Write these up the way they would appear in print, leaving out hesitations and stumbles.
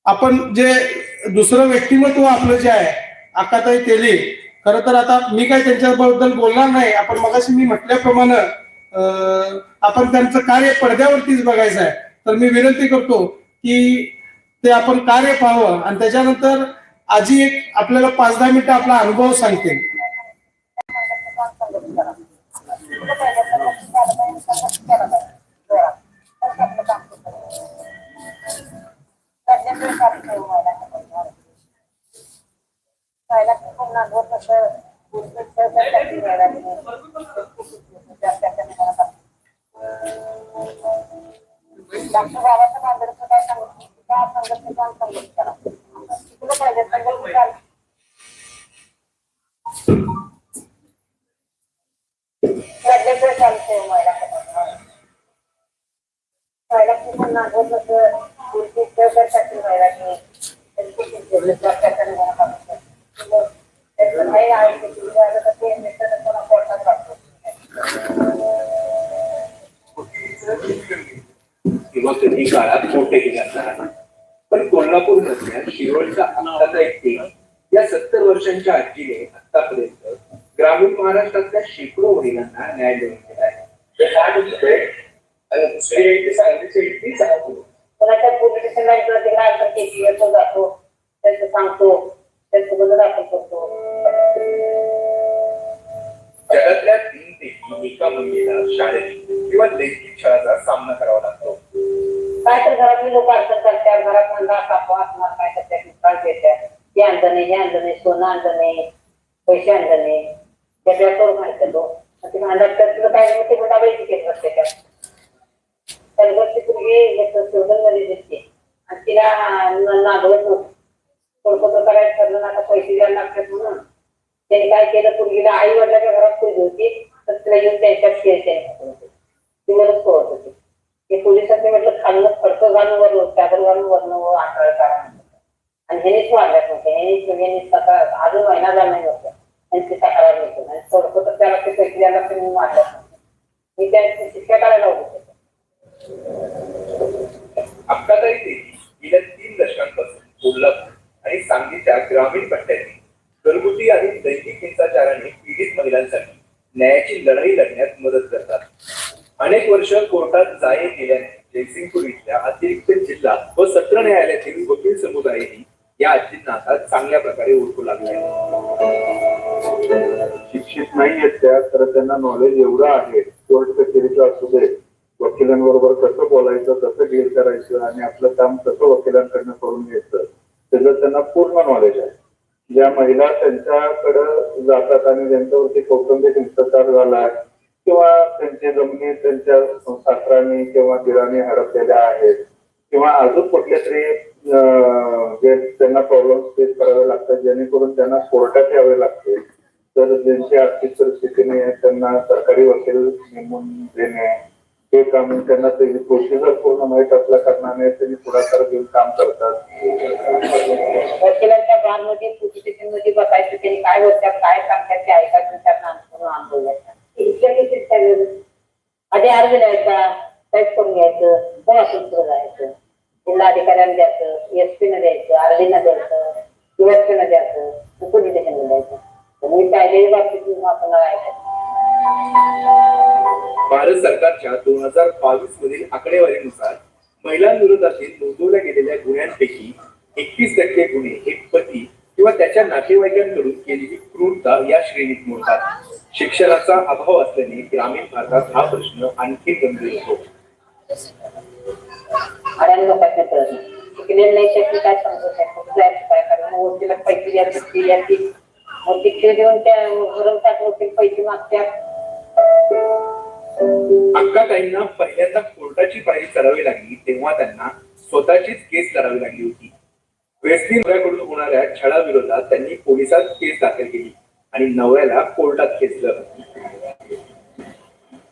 आपण जे दुसरं व्यक्तिमत्व आपलं जे आहे अक्काताई तेली, खरं तर आता मी काय त्यांच्याबद्दल बोलणार नाही. आपण मगाशी मी म्हटल्याप्रमाणे आपण त्यांचं कार्य पडद्यावरतीच बघायचं आहे. तर मी विनंती करतो की ते आपण कार्य पाहावं आणि त्याच्यानंतर आजी एक आपल्याला 5-10 मिनिटं आपला अनुभव सांगतील. किंवा कधी काळात मोठे करणार. पण कोल्हापूर मधल्या शिरोळच्या अक्काताई तेली या 70 वर्षांच्या आजीने आतापर्यंत ग्रामीण महाराष्ट्रातल्या शेकडो महिलांना न्याय देऊन दिला आहे. जातो त्याचं सांगतो त्याचं बदल दाखल करतो. जगातल्या 3 पैकी एका महिलेला शारीरिक किंवा लैंगिक छळाचा सामना करावा लागतो. काय तर घरातली लोक अडचण करतात, घरात म्हणला कापवा असणार काय तर त्या त्रास देतात. ते आणलं नाही, हे आणलं नाही, सोनं आणलं नाही, पैसे आणलं नाही, त्या बॅटवर माहिती ते भांडत तर तुला काय ते गुंडाबाईची केस असते त्या तरगरची पूर्वी मध्ये दिसते आणि तिला नागवत नव्हतं. थोडं करायचं ठरलं ना, पैसे द्यायला लागतात म्हणून त्यांनी काय केलं, पूर्वीला आई वडिलांच्या घरात पूर्वी होती तर तिला येऊन त्यांच्यात ती मलाच पोहत होती. ते पोलिसांनी म्हटलं खाल्लं खर्च घालून वरलं त्यावर घालून वरण आठवडा कारण आणि हेनेच मारल्यात नव्हते. हेनेच अजून महिना झाला नाही होतं आणि ते तक्रार होतं आणि थोडं तर त्याला ते पैसे द्यायला मी मारल्यात नव्हते. मी त्या शिक्षा करायला होते. अक्काताई तेली गेल्या 3 दशकांपासून कोल्हापूर आणि सांगलीच्या ग्रामीण पट्ट्यातील घरगुती आणि लैंगिक हिंसाचाराने पीडित महिलांसाठी न्यायाची लढाई लढण्यात मदत करतात. अनेक वर्ष कोर्टात जाये केल्याने जयसिंगपूर इथल्या अतिरिक्त जिल्हा व सत्र न्यायालयातील वकील समुदायही या आजींना आता चांगल्या प्रकारे ओळखू लागले. शिक्षित नाही आहेत त्या, तर त्यांना नॉलेज एवढं आहे कोर्ट कचेरीचं असू दे, वकिलांबरोबर कसं बोलायचं, कसं डील करायचं आणि आपलं काम कसं वकिलांकडनं करून घ्यायचं त्याचं त्यांना पूर्ण नॉलेज आहे. ज्या महिला त्यांच्याकडं जातात आणि त्यांच्यावरती कौटुंबिक हिंसाचार झाला किंवा त्यांची जमिनी त्यांच्या सासऱ्यांनी किंवा दिरांनी हडपलेल्या आहेत किंवा अजून कुठले तरी जे त्यांना प्रॉब्लेम फेस करावे लागतात जेणेकरून त्यांना कोर्टात यावे लागते, तर ज्यांची आर्थिक परिस्थिती नाही त्यांना सरकारी वकील नेमून देणे हे काम त्यांना त्याची प्रोसिजर पूर्ण माहीत असल्या कारणाने त्यांनी पुढाकार घेऊन काम करतात. वकिलांच्या बारमध्ये पोलिस मध्ये बसायचं, त्यांनी काय बोलतात काय सांगतात ते ऐकायचं, त्यांना बोलायचं. आधी अर्ज लिहायचा, टाईप करून घ्यायचं, पुढे जायचं, जिल्हा अधिकाऱ्यांना द्यायचं, एसपी न द्यायचं, आरडी न द्यायचं, युएसपी न द्यायचं, पोलीस स्टेशनला द्यायचं. मी कायद्याच्या बाबतीत आपण ऐकायचं. भारत सरकारच्या 2022 मधील आकडेवारीनुसार महिलांविरोधातील नोंदवल्या गेलेल्या गुन्ह्यांपैकी 31% गुन्हे हे पती किंवा त्याच्या नातेवाईकांकडून केलेली क्रूरता या श्रेणीत मोडतात. शिक्षणाचा अभाव असल्याने ग्रामीण भागात हा प्रश्न आणखी गंभीर होतो. लोकांचे प्रश्न शिकलेले नाही शकले काय समजू शकतो काय कारण वकिला पैसे द्यायची मग तिकडे देऊन त्या भरवतात वकील पैसे मागतात. अक्काताईंना पहिल्यांदा कोर्टाची पायरी चढावी लागली तेव्हा त्यांना स्वतःचीच केस लढावी लागली होती. वेस्टली नवऱ्याकडून होणाऱ्या छळाविरोधात त्यांनी पोलिसात केस दाखल केली आणि नवऱ्याला कोर्टात खेचलं.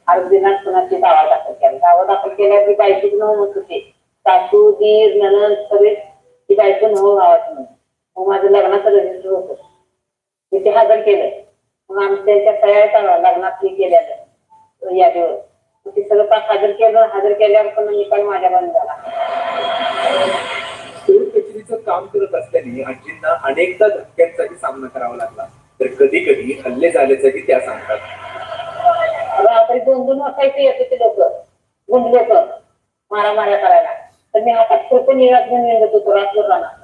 अर्जुनात कुणाची दावा दाखल केला. दावा दाखल केल्या ती बायकोच नाव होत होते. सासू दीर ननंद सगळे ती बायको नाव गावात म्हणून मग माझं लग्नाचं रजिस्टर होतं. मी ते हजर केलं. मग आमच्या सगळ्या लग्नात मी केल्यानं यादीवर ते सगळं पाच हजर केलं. हजर केल्यावर पण निकाल माझ्या बंद झाला. काम करत असल्याने आजींना अनेकदा धक्क्यांचाही सामना करावा लागला, तर कधी कधी हल्ले झाल्याचंही त्या सांगतात. रात्री 2-2 वाजता इथे येत होते लोक, गुंड लोक मारामाऱ्या करायला. तर मी हातात कृपया निराश घेऊन येत होतो रात्र राहणार.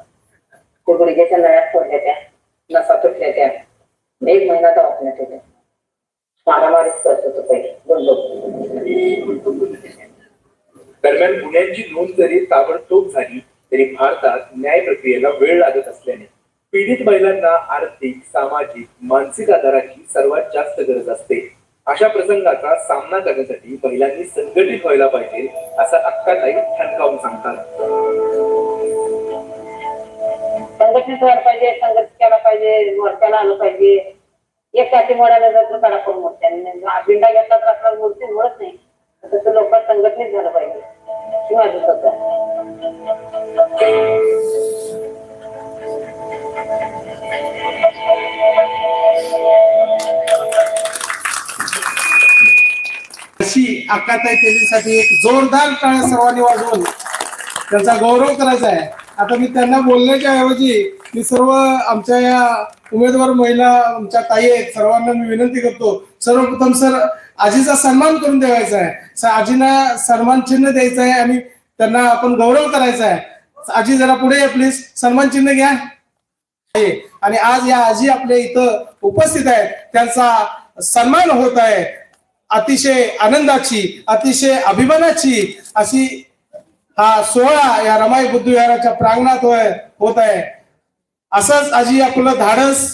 ते गुडघ्याच्या नळ्यात फोडल्या त्या, नसा तुटल्या त्या. 1 महिना दवाखान्यात होते. मारामारीच करत होतो पहिले गुंड लोक. दरम्यान गुन्ह्यांची नोंद जरी ताबडतोब झाली तरी भारतात न्याय प्रक्रियेला वेळ लागत असल्याने पीडित महिलांना आर्थिक, सामाजिक, मानसिक आधाराची सर्वात जास्त गरज असते. अशा प्रसंगाचा सामना करण्यासाठी महिलांनी संघटित व्हायला पाहिजे, असं अक्काताई ठणकावून सांगतात. संघटनेत व्हायला पाहिजे, संघर्ष केला पाहिजे, मोर्चाला आलं पाहिजे. एक काठी मोडायला जातो कडा करून मोर्चाने बिंडा घेतला तर आपल्याला मूर्ती मुळत नाही. तसं लोकांत संघटनेत झालं पाहिजे. किंवा अशी अक्काताई तेलीसाठी एक जोरदार टाळ्या सर्वांनी वाजवून त्यांचा गौरव करायचा आहे. आता मी त्यांना बोलण्याच्या ऐवजी मी सर्व आमच्या या उमेदवार महिला आमच्या ताई आहेत सर्वांना मी विनंती करतो, सर्वप्रथम सर आजीचा सन्मान करून द्यायचा आहे. आजींना सन्मान चिन्ह द्यायचं आहे आणि त्यांना आपण गौरव करायचा आहे. आजी जरा पुढे या प्लीज, सन्मान चिन्ह घ्या. आणि आज या आजी आपल्या इथं उपस्थित आहेत, त्यांचा सन्मान होत आहे. अतिशय आनंदाची, अतिशय अभिमानाची अशी हा सोहळा या रमाई बुद्ध विहाराच्या प्रांगणात होत आहे. असंच आजी आपलं धाडस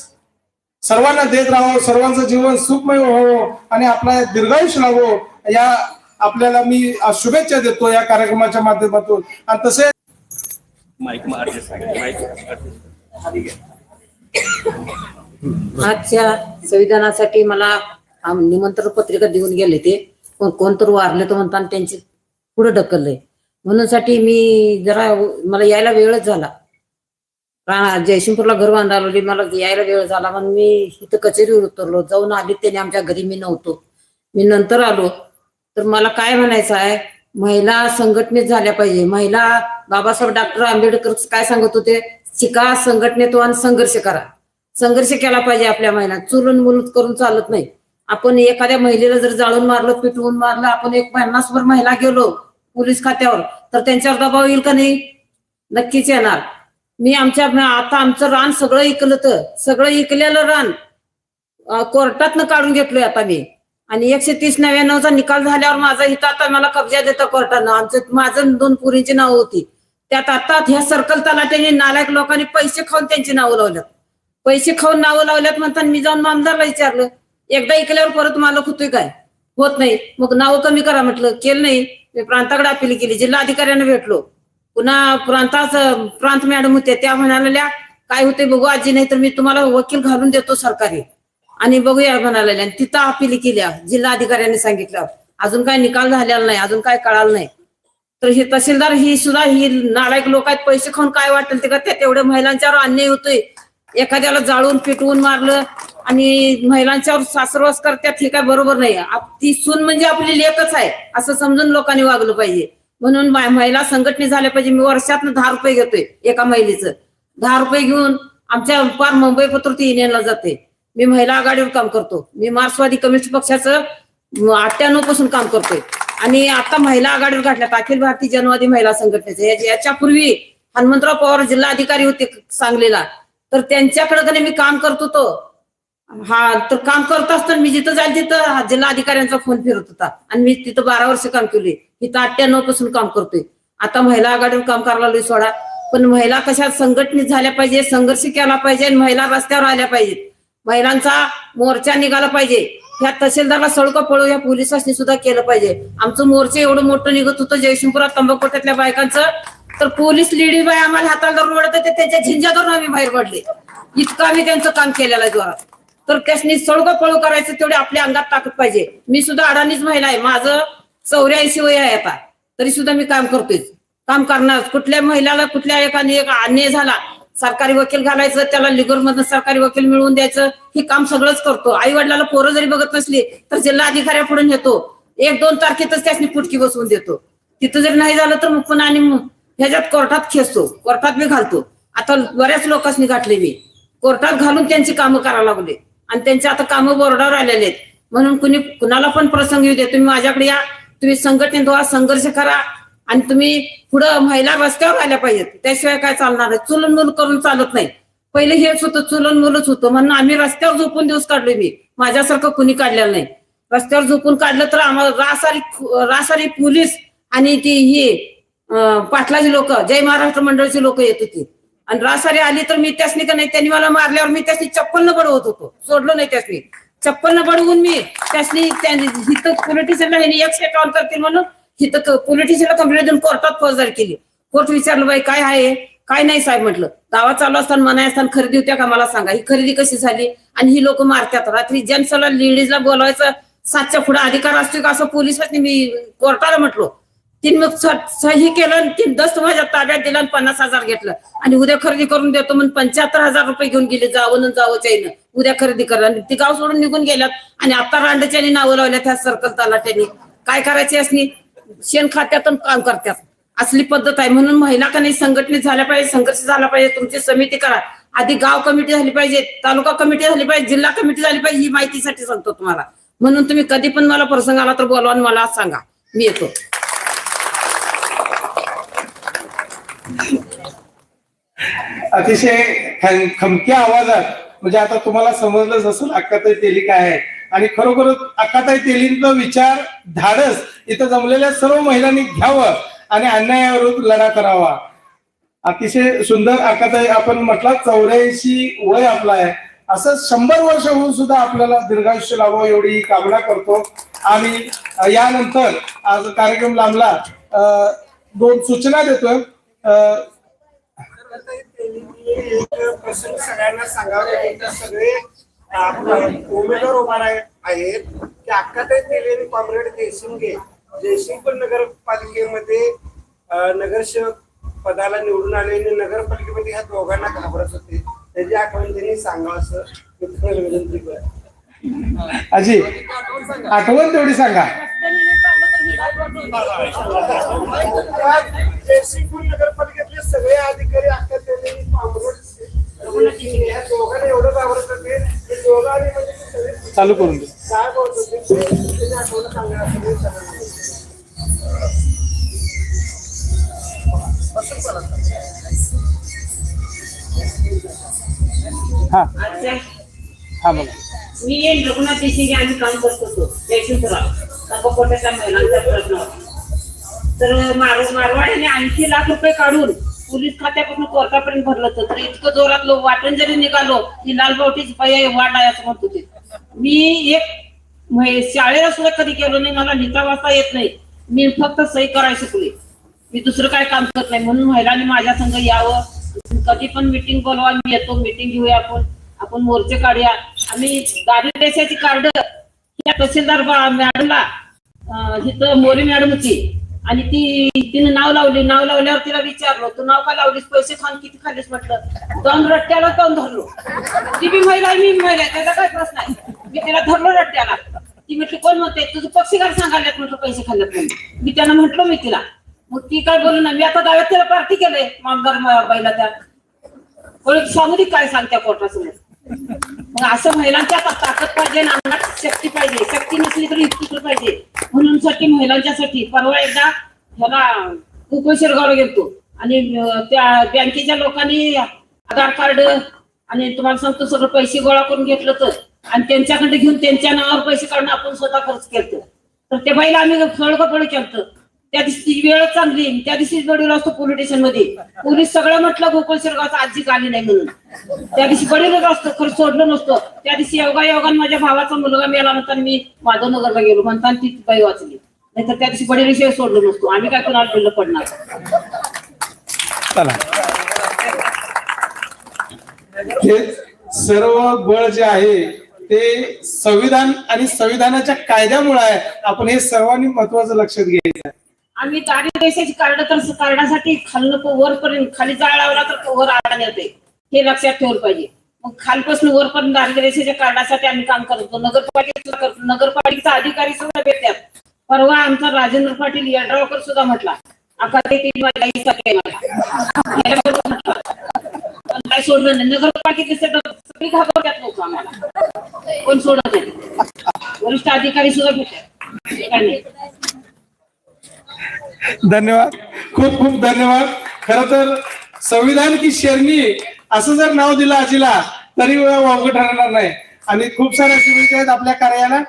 सर्वांना देत राहावं, सर्वांचं जीवन सुखमय व्हावं आणि आपला दीर्घायुष्य लावो या आपल्याला मी शुभेच्छा देतो या कार्यक्रमाच्या माध्यमातून. आणि तसे आजच्या संविधानासाठी मला निमंत्रण पत्रिका देऊन गेले ते कोणतर वारले तर म्हणतात त्यांची पुढे ढकललंय म्हणून साठी मी जरा मला यायला वेळच झाला. जयसिंगपूरला घर बांधायला मला यायला वेळ झाला म्हणून मी इथं कचेरीवर उतरलो. जाऊन आले त्याने आमच्या घरी, मी नव्हतो. मी नंतर आलो. तर मला काय म्हणायचं आहे, महिला संघटनेत झाल्या पाहिजे. महिला बाबासाहेब डॉक्टर आंबेडकर काय सांगत होते, शिका, संघटनेत आणि संघर्ष करा. संघर्ष केला पाहिजे आपल्या महिला. चुलून मुलून करून चालत नाही. आपण एखाद्या महिलेला जर जाळून मारलं, पिटवून मारलं, आपण 50 महिला गेलो पोलीस खात्यावर तर त्यांच्यावर दबाव येईल का नाही? नक्कीच येणार. मी आता आमचं रान सगळं इकलं, तर सगळं इकलेलं रान कोर्टातनं काढून घेतलोय आता मी. आणि 130/99चा निकाल झाल्यावर माझा इथं आता मला कब्जा देतं कोर्टानं. माझं 2 पुरींची नावं होती त्यात. आता ह्या सर्कल तलाट्याने नालायक लोकांनी पैसे खाऊन त्यांची नावं लावल्यात. पैसे खाऊन नावं लावल्यात म्हणतात. मी जाऊन आमदारला विचारलं, एकदा ऐकल्यावर परत मालक होतोय काय? होत नाही. मग नावं कमी करा म्हटलं, केलं नाही. मी प्रांताकडे अपील केली, जिल्हाधिकाऱ्यांना भेटलो. पुन्हा प्रांत मॅडम होते, त्या म्हणाल्या काय होते बघू आजी, नाही तर मी तुम्हाला वकील घालून देतो सरकारी आणि बघूया म्हणाल्या. आणि तिथं अपील केल्या जिल्हाधिकाऱ्यांनी सांगितलं. अजून काय निकाल झालेला नाही, अजून काय कळालं नाही. तर हे तहसीलदार ही सुद्धा ही नालायक लोक आहेत. पैसे खाऊन काय वाटेल ते का तेवढ्या महिलांच्यावर अन्याय होतोय. एखाद्याला जाळून पिटवून मारलं आणि महिलांच्यावर सासरवास करतात, हे काय बरोबर नाही. ती सून म्हणजे आपली लेकच आहे असं समजून लोकांनी वागलं पाहिजे. म्हणून महिला संघटने झाल्या पाहिजे. मी वर्षातनं 10 रुपये घेतोय एका महिलेचं. 10 रुपये घेऊन आमच्या पार मुंबई पत्र ती येण्याला जाते. मी महिला आघाडीवर काम करतो. मी मार्क्सवादी कम्युनिस्ट पक्षाचं 98 पासून काम करतोय आणि आता महिला आघाडीवर घातल्यात अखिल भारतीय जनवादी महिला संघटनेचे. याच्यापूर्वी हनुमंतराव पवार जिल्हाधिकारी होते सांगलीला, तर त्यांच्याकडे मी काम करत होतो. तर काम करत असताना मी जिथं जाईल तिथं जिल्हाधिकाऱ्यांचा फोन फिरत होता आणि मी तिथं 12 वर्ष काम केले. तिथं 98 पासून काम करतोय. आता महिला आघाडीवर काम करायला लागलोय सोडा. पण महिला कशा संघटनेत झाल्या पाहिजे, संघर्ष केला पाहिजे, महिला रस्त्यावर आल्या पाहिजेत. महिलांचा मोर्चा निघाला पाहिजे. ह्या तहसीलदारला सळकं पळू या पोलिसांनी सुद्धा केलं पाहिजे. आमचं मोर्चे एवढं मोठं निघत होतं जयसिंगपुरात तंबाखोट्यातल्या बायकांचं, तर पोलीस लेडीज बाय आम्हाला हाताला धरून ओढत होते. त्यांच्या झिंजा धरून आम्ही बाहेर पडले. इतकं आम्ही त्यांचं काम केलेलं आहे जोरात. तर त्यासनी सळकं पळू करायचं तेवढे आपल्या अंगात ताकद पाहिजे. मी सुद्धा अडाणीच महिला आहे. माझं 84 वय आहे आता, तरी सुद्धा मी काम करतोय. काम करणार. कुठल्या महिलाला कुठल्या एखादी एक अन्याय झाला, सरकारी वकील घालायचं, त्याला लिगल मधून सरकारी वकील मिळवून द्यायचं, हे काम सगळंच करतो. आई वडिलाला पोरं जरी बघत नसली तर जिल्हा अधिकाऱ्यापुढे नेतो. 1-2 तारखेतच त्यासनी पुटकी बसवून देतो. तिथं जरी नाही झालं तर मग पुन्हा आणि ह्याच्यात कोर्टात खेचतो, कोर्टात मी घालतो. आता बऱ्याच लोकांनी गाठले मी कोर्टात घालून त्यांची कामं करायला लागले आणि त्यांचे आता कामं बोर्डावर आलेले आहेत. म्हणून कुणाला पण प्रसंग येऊ दे, तुम्ही माझ्याकडे या, तुम्ही संघटनेत व्हा, संघर्ष करा आणि तुम्ही पुढं महिला रस्त्यावर आल्या पाहिजेत. त्याशिवाय काय चालणार आहे? चुलून मूल करून चालत नाही. पहिले हेच होतं, चुलून मुलंच होतं म्हणून आम्ही रस्त्यावर झोपून दिवस काढले. मी माझ्यासारखं कुणी काढलेलं नाही. रस्त्यावर झोपून काढलं तर आम्हाला रासारी पोलीस आणि ती ही पाटलाची लोक, जय महाराष्ट्र मंडळची लोक येत होती आणि रासारी आली तर मी त्यासनी का नाही, त्यांनी मला मारल्यावर मी त्यासनी चप्पलनं बडवत होतो, सोडलो नाही त्यासनी. चप्पलनं बडवून मी त्यासनी इथं पोलिटिशियनला ह्यांनी एक स्टेट ऑन करतील म्हणून इथं पोलिटिशियनला कंप्लेंट देऊन कोर्टात फौजदारी केली. कोर्ट विचारलं बाई काय आहे काय नाही साहेब. म्हटलं दावा चालू असताना मनाई असताना खरेदी होत्या का मला सांगा. ही खरेदी कशी झाली आणि ही लोक मारतात. रात्री जेंट्सला लेडीजला बोलवायचं 7च्या पुढे अधिकार असतो का असं पोलिसांनी मी कोर्टाला म्हटलो. तीन मग सही केलं आणि 3 दस्त माझ्या ताब्यात दिला आणि 50,000 घेतलं आणि उद्या खरेदी करून देतो म्हणून 75,000 रुपये घेऊन गेले. जावं चाईनं उद्या खरेदी करा आणि ती गाव सोडून निघून गेल्यात आणि आता रांडच्यानी नावं लावल्यात ह्या सर्कल तलाट्यांनी. काय करायची असली शेण खात्यातून काम करतात. असली पद्धत आहे. म्हणून महिला का नाही संघटनेत झाल्या पाहिजे, संघर्ष झाला पाहिजे. तुमची समिती करा. आधी गाव कमिटी झाली पाहिजे, तालुका कमिटी झाली पाहिजे, जिल्हा कमिटी झाली पाहिजे. ही माहितीसाठी सांगतो तुम्हाला. म्हणून तुम्ही कधी पण मला प्रसंग आला तर बोलवा आणि मला सांगा, मी येतो. अतिशय खमक्या आवाजात म्हणजे आता तुम्हाला समजलंच असेल अक्काताई तेली काय आहे. आणि खरोखरच अक्काताई तेलींचा विचार धाडस इथं जमलेल्या सर्व महिलांनी घ्यावं आणि अन्यायाविरुद्ध लढा करावा. अतिशय सुंदर अक्काताई, आपण म्हटलं 84 वय आपलं आहे, असं 100 वर्ष होऊन सुद्धा आपल्याला दीर्घायुष्य लाभावं एवढी कामना करतो. आणि यानंतर आज कार्यक्रम लांबला 2 सूचना देतोय. एक प्रसंग सगळ्यांना सांगावं. सगळे उमेदवार उभा आहेत की अक्काताई तेली आणि कॉम्रेड जयसिंगपूर नगरपालिकेमध्ये नगरसेवक पदाला निवडून आले आणि नगरपालिकेमध्ये ह्या दोघांना घाबरत होते. त्याची आठवण त्यांनी सांगावं असं विनंती करतो. अजी आठवण तेवढी सांगा. जयसिंगपूर नगरपालिकेतले सगळे अधिकारी अक्काताई ह्या दोघांना एवढं घाबरत होते की दोघांनी म्हणजे चालू करून दे. काय बोलत होते त्यांनी आठवण सांगा. हा हा बोला. मी एक रघुनाथ देशमुख आम्ही काम करत होतो जयसिंगपुरात कोट्याच्या महिलांचा प्रश्न होता. तर मारवाड्याने 80 लाख रुपये काढून पोलीस खात्यापासून कोर्टापर्यंत भरलं होतं. तर इतकं जोरात वाटण जरी निघालो की लालबावटीची पाय वाट आहे असं म्हणत होते. मी एक शाळेला सुद्धा कधी गेलो नाही, मला लिहिता वाचता येत नाही, मी फक्त सही करायला शिकले, मी दुसरं काय काम करत नाही. म्हणून महिलांनी माझ्या संग यावं, कधी पण मीटिंग बोलवा, मी येतो, मीटिंग घेऊया, आपण मोर्चे काढूया. आम्ही दारिद्र्य रेषेची कार्ड त्या तहसीलदार मॅडमला तिथं मोरी मॅडम होती आणि तिने नाव लावल्यावर तिला विचारलं तू नाव का लावलीस, पैसे खाऊन किती खाल्लीस म्हटलं. 2 रट्ट्याला 2 धरलो. ती बी महिला मी महिला, त्याचा काय प्रश्न आहे. मी तिला धरलो रट्ट्याला. ती म्हटली कोण म्हणते, तुझं पक्षीकार सांगायला म्हटलं पैसे खाल्ल्यात म्हणून. मी त्यांना म्हटलो मी तिला, मग ती काय बोलू ना. मी आता दाव्यात तिला पार्टी केलंय मामदार बाईला. त्या सांगू काय सांगत्या कोर्टासमोर. मग असं महिलांच्या ताकद पाहिजे, अंगात शक्ती पाहिजे. शक्ती नसली तरी युक्ती पाहिजे. म्हणून साठी महिलांच्यासाठी परवा एकदा ह्याला कुपेश्वरगावला गेलतो आणि त्या बँकेच्या लोकांनी आधार कार्ड आणि तुम्हाला सांगतो सगळं पैसे गोळा करून घेतलं तर आणि त्यांच्याकडे घेऊन त्यांच्या नावावर पैसे काढून आपण स्वतः खर्च केलं. तर त्या बाईला आम्ही फळकपळ केलं. त्या दिवशी वेळ चांगली, त्या दिवशीच बडीला असतो पोलीस स्टेशन मध्ये. पोलीस सगळं म्हटलं गोकुळशिरगावचा आजी आली नाही म्हणून. त्या दिवशी बडीलच असतं, खरं सोडलं नसतं. त्या दिवशी योगायोगान माझ्या भावाचा मुलगा मेला म्हणताना मी माधवनगरला गेलो म्हणताना ती बाई वाचली. नाही तर त्या दिवशी बडीविषयी सोडलं नसतो. आम्ही काय कोणाला बिल्ल पडणार. चला, हे सर्व बळ जे आहे ते संविधान आणि संविधानाच्या कायद्यामुळे आहे. आपण हे सर्वांनी महत्वाचं लक्षात घ्यायचं आहे. आम्ही दारिद्र्य रेषेची कार्ड तर कार्डासाठी वरपर्यंत खाली जाळ लावला तर वर आला येते, हे लक्षात ठेवलं पाहिजे. मग खालपासून वरपर्यंत दारिद्र्य रेषेच्या कार्डासाठी आम्ही काम करतो. नगरपालिकेचा अधिकारी सुद्धा भेटतात. परवा आमचा राजेंद्र पाटील यड्रावकर सुद्धा म्हटला अक्काताई काय सोडलं नाही. नगरपालिकेत सगळी घाबरतात लोक आम्हाला, कोण सोडत नाही. वरिष्ठ अधिकारी सुद्धा भेटतात, काय नाही. धन्यवाद, खूप खूप धन्यवाद. खर तर संविधान की शेरनी असं जर नाव दिलं आजीला तरी वावगं ठरणार नाही. आणि खूप साऱ्या शुभेच्छा आहेत आपल्या कार्याला.